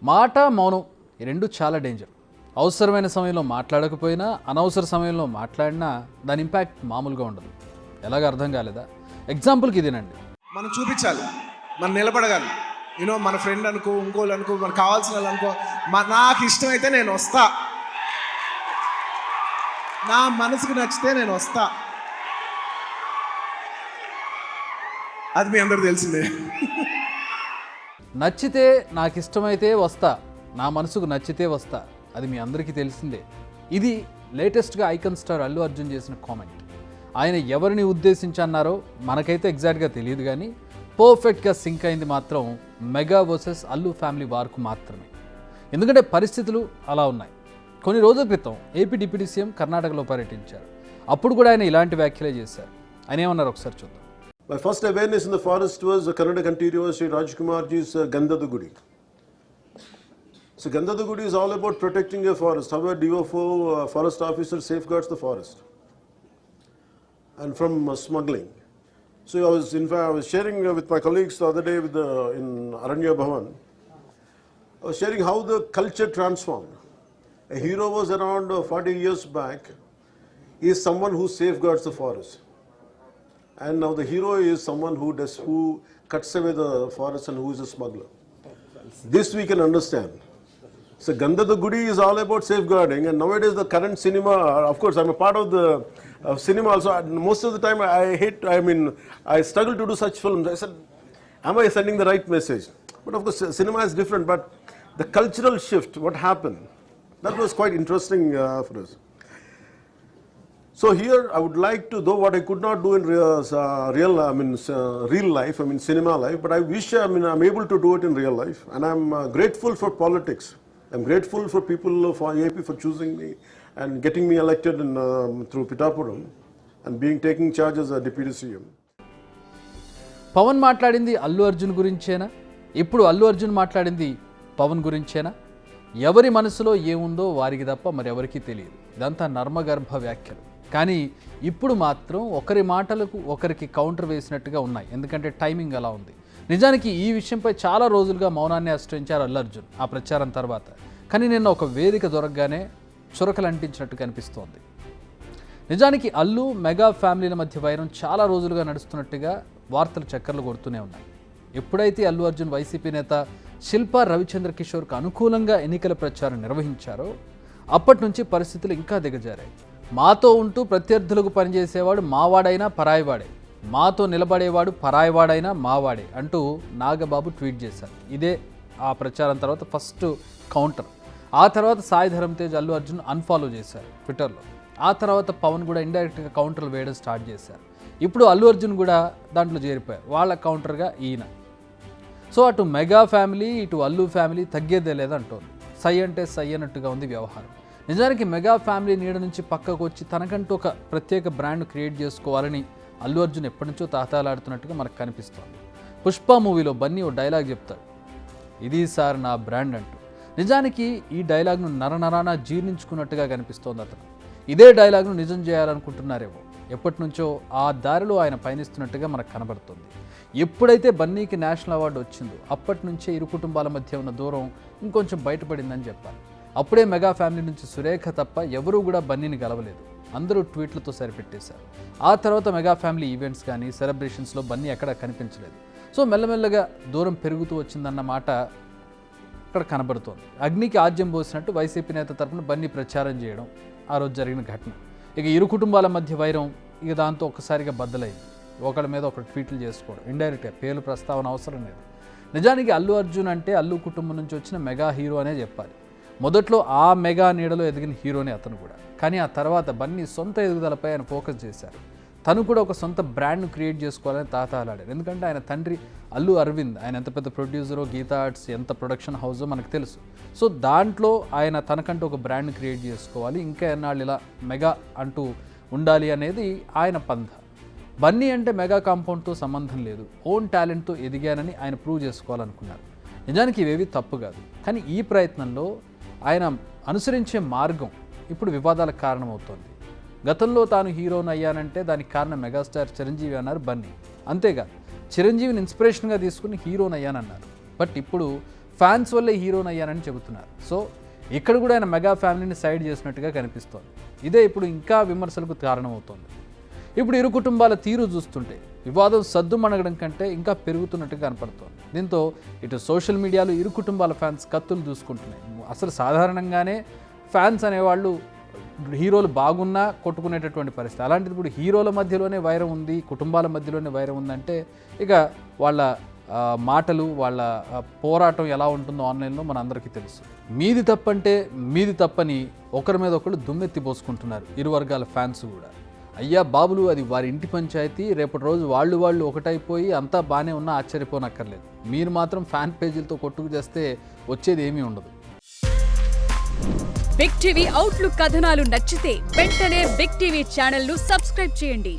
మాట మౌనం ఈ రెండు చాలా డేంజర్. అవసరమైన సమయంలో మాట్లాడకపోయినా అనవసర సమయంలో మాట్లాడినా దాని ఇంపాక్ట్ మామూలుగా ఉండదు. ఎలాగ అర్థం కాలేదా? ఎగ్జాంపుల్కి ఇదేనండి. మనం చూపించాలి, మనం నిలబడగాలి. మన ఫ్రెండ్ అనుకో, ఇంకోళ్ళు అనుకో, మనకు కావాల్సిన వాళ్ళు అనుకో, నాకు ఇష్టమైతే నేను వస్తా, నా మనసుకు నచ్చితే నేను వస్తా. అది మీ అందరూ తెలిసిందే. నచ్చితే నాకు ఇష్టమైతే వస్తా, నా మనసుకు నచ్చితే వస్తా, అది మీ అందరికీ తెలిసిందే. ఇది లేటెస్ట్గా ఐకాన్ స్టార్ అల్లు అర్జున్ చేసిన కామెంట్. ఆయన ఎవరిని ఉద్దేశించి అన్నారో మనకైతే ఎగ్జాక్ట్గా తెలియదు, కానీ పర్ఫెక్ట్గా సింక్ అయింది మాత్రం మెగా వర్సెస్ అల్లు ఫ్యామిలీ వార్కు మాత్రమే. ఎందుకంటే పరిస్థితులు అలా ఉన్నాయి. కొన్ని రోజుల క్రితం ఏపీ డిప్యూటీ సీఎం కర్ణాటకలో పర్యటించారు. అప్పుడు కూడా ఆయన ఇలాంటి వ్యాఖ్యలే చేశారు. ఆయన ఏమన్నారు ఒకసారి చూద్దాం. My first awareness in the forest was Karnataka Interior Sri Rajkumarji's Gandhada Gudi. So Gandhada Gudi is all about protecting a forest. How a DFO forest officer safeguards the forest and from smuggling. So I was sharing with my colleagues the other day in Aranya Bhavan. I was sharing how the culture transformed. A hero was around 40 years back. He is someone who safeguards the forest. And now the hero is someone who cuts away the forest and who is a smuggler. This we can understand. So Gandhada Gudi is all about safeguarding, and nowadays the current cinema, of course I'm a part of the cinema also. Most of the time I struggle to do such films. I said, am I sending the right message? But of course cinema is different, but the cultural shift, what happened, that was quite interesting for us. So here I would like to, though what I could not do in real life, cinema life, but I wish I'm able to do it in real life. And I'm grateful for politics. I'm grateful for people for AP for choosing me and getting me elected through Pitapuram and taking charge as a deputy CM. Pawan మాట్లాడింది అల్లు అర్జున్ గురించేనా? ఇప్పుడు అల్లు అర్జున్ మాట్లాడింది పవన్ గురించేనా? ఎవరి మనసులో ఏముందో వారికి తప్ప మరెవరికీ తెలియదు. ఇదంతా నర్మగర్భ వ్యాఖ్యలు. కానీ ఇప్పుడు మాత్రం ఒకరి మాటలకు ఒకరికి కౌంటర్ వేసినట్టుగా ఉన్నాయి. ఎందుకంటే టైమింగ్ అలా ఉంది. నిజానికి ఈ విషయంపై చాలా రోజులుగా మౌనాన్ని ఆశ్రయించారు అల్లు అర్జున్ ఆ ప్రచారం తర్వాత. కానీ నిన్న ఒక వేదిక దొరకగానే చురకలు అంటించినట్టు కనిపిస్తోంది. నిజానికి అల్లు మెగా ఫ్యామిలీల మధ్య వైరం చాలా రోజులుగా నడుస్తున్నట్టుగా వార్తలు చక్కర్లు కొడుతూనే ఉన్నాయి. ఎప్పుడైతే అల్లు అర్జున్ వైసీపీ నేత శిల్పా రవిచంద్ర కిషోర్కు అనుకూలంగా ఎన్నికల ప్రచారం నిర్వహించారో అప్పటి నుంచి పరిస్థితులు ఇంకా దిగజారాయి. మాతో ఉంటూ ప్రత్యర్థులకు పనిచేసేవాడు మావాడైనా పరాయివాడే, మాతో నిలబడేవాడు పరాయివాడైనా మావాడే అంటూ నాగబాబు ట్వీట్ చేశారు. ఇదే ఆ ప్రచారం తర్వాత ఫస్ట్ కౌంటర్. ఆ తర్వాత సాయి ధరమ్ తేజ్ అల్లు అర్జున్ అన్ఫాలో చేశారు ట్విట్టర్లో. ఆ తర్వాత పవన్ కూడా ఇండైరెక్ట్గా కౌంటర్లు వేయడం స్టార్ట్ చేశారు. ఇప్పుడు అల్లు అర్జున్ కూడా దాంట్లో చేరిపోయారు. వాళ్ళ కౌంటర్గా ఈయన. సో అటు మెగా ఫ్యామిలీ ఇటు అల్లు ఫ్యామిలీ తగ్గేదే లేదంటోంది. సై అంటే సై అన్నట్టుగా ఉంది వ్యవహారం. నిజానికి మెగా ఫ్యామిలీ నీడ నుంచి పక్కకు వచ్చి తనకంటూ ఒక ప్రత్యేక బ్రాండ్ క్రియేట్ చేసుకోవాలని అల్లు అర్జున్ ఎప్పటి నుంచో తాతాలాడుతున్నట్టుగా మనకు కనిపిస్తోంది. పుష్ప మూవీలో బన్నీ ఓ డైలాగ్ చెప్తాడు, ఇది సార్ నా బ్రాండ్ అంటూ. నిజానికి ఈ డైలాగ్ను నరనరాన జీర్ణించుకున్నట్టుగా కనిపిస్తోంది అతను. ఇదే డైలాగ్ను నిజం చేయాలనుకుంటున్నారేమో. ఎప్పటి నుంచో ఆ దారిలో ఆయన పయనిస్తున్నట్టుగా మనకు కనబడుతుంది. ఎప్పుడైతే బన్నీకి నేషనల్ అవార్డు వచ్చిందో అప్పటి నుంచే ఇరు కుటుంబాల మధ్య ఉన్న దూరం ఇంకొంచెం బయటపడిందని చెప్పాలి. అప్పుడే మెగా ఫ్యామిలీ నుంచి సురేఖ తప్ప ఎవరూ కూడా బన్నీని గెలవలేదు. అందరూ ట్వీట్లతో సరిపెట్టేశారు. ఆ తర్వాత మెగా ఫ్యామిలీ ఈవెంట్స్ కానీ సెలబ్రేషన్స్లో బన్నీ ఎక్కడా కనిపించలేదు. సో మెల్లమెల్లగా దూరం పెరుగుతూ వచ్చిందన్న మాట ఇక్కడ కనబడుతోంది. అగ్నికి ఆజ్యం పోసినట్టు వైసీపీ నేత తరపున బన్నీ ప్రచారం చేయడం ఆ రోజు జరిగిన ఘటన. ఇక ఇరు కుటుంబాల మధ్య వైరం ఇక దాంతో ఒక్కసారిగా బద్దలైంది. ఒకళ్ళ మీద ఒకటి ట్వీట్లు చేసుకోవడం, ఇండైరెక్ట్గా పేర్లు ప్రస్తావన అవసరం లేదు. నిజానికి అల్లు అర్జున్ అంటే అల్లు కుటుంబం నుంచి వచ్చిన మెగా హీరో అనే చెప్పాలి. మొదట్లో ఆ మెగా నీడలో ఎదిగిన హీరోనే అతను కూడా. కానీ ఆ తర్వాత బన్నీ సొంత ఎదుగుదలపై ఆయన ఫోకస్ చేశారు. తను కూడా ఒక సొంత బ్రాండ్ను క్రియేట్ చేసుకోవాలని తాతాలాడారు. ఎందుకంటే ఆయన తండ్రి అల్లు అరవింద్, ఆయన ఎంత పెద్ద ప్రొడ్యూసరో, గీతా ఆర్ట్స్ ఎంత ప్రొడక్షన్ హౌసో మనకు తెలుసు. సో దాంట్లో ఆయన తనకంటూ ఒక బ్రాండ్ని క్రియేట్ చేసుకోవాలి, ఇంకా ఎన్నాళ్ళు ఇలా మెగా అంటూ ఉండాలి అనేది ఆయన పంథ. బన్నీ అంటే మెగా కాంపౌండ్తో సంబంధం లేదు, ఓన్ టాలెంట్తో ఎదిగానని ఆయన ప్రూవ్ చేసుకోవాలనుకున్నారు. నిజానికి ఇవేవి తప్పు కాదు. కానీ ఈ ప్రయత్నంలో ఆయన అనుసరించే మార్గం ఇప్పుడు వివాదాలకు కారణమవుతోంది. గతంలో తాను హీరోని అయ్యానంటే దానికి కారణం మెగాస్టార్ చిరంజీవి అన్నారు బన్నీ. అంతేకాదు చిరంజీవిని ఇన్స్పిరేషన్గా తీసుకుని హీరోని అయ్యానన్నారు. బట్ ఇప్పుడు ఫ్యాన్స్ వల్లే హీరోని అయ్యానని చెబుతున్నారు. సో ఇక్కడ కూడా ఆయన మెగా ఫ్యామిలీని సైడ్ చేసినట్టుగా కనిపిస్తోంది. ఇదే ఇప్పుడు ఇంకా విమర్శలకు కారణమవుతోంది. ఇప్పుడు ఇరు కుటుంబాల తీరు చూస్తుంటే వివాదం సద్దుమణగడం కంటే ఇంకా పెరుగుతున్నట్టుగా కనపడుతోంది. దీంతో ఇటు సోషల్ మీడియాలో ఇరు కుటుంబాల ఫ్యాన్స్ కత్తులు దూసుకుంటున్నాయి. అసలు సాధారణంగానే ఫ్యాన్స్ అనేవాళ్ళు హీరోలు బాగున్నా కొట్టుకునేటటువంటి పరిస్థితి. అలాంటిది ఇప్పుడు హీరోల మధ్యలోనే వైరం ఉంది, కుటుంబాల మధ్యలోనే వైరం ఉందంటే ఇక వాళ్ళ మాటలు, వాళ్ళ పోరాటం ఎలా ఉంటుందో ఆన్లైన్లో మన అందరికీ తెలుసు. మీది తప్పంటే మీది తప్పని ఒకరి మీద ఒకరు దుమ్మెత్తి పోసుకుంటున్నారు ఇరు వర్గాల ఫ్యాన్స్ కూడా. అయ్యా బాబులు, అది వారి ఇంటి పంచాయతీ. రేపటి రోజు వాళ్ళు ఒకటైపోయి అంతా బాగానే ఉన్నా ఆశ్చర్యపోనక్కర్లేదు. మీరు మాత్రం ఫ్యాన్ పేజీలతో కొట్టుకు చేస్తే వచ్చేది ఏమీ ఉండదు. బిగ్ టీవీ అవుట్లుక్ కథనాలు నచ్చితే వెంటనే బిగ్ టీవీ ఛానల్ ను సబ్స్క్రైబ్ చేయండి.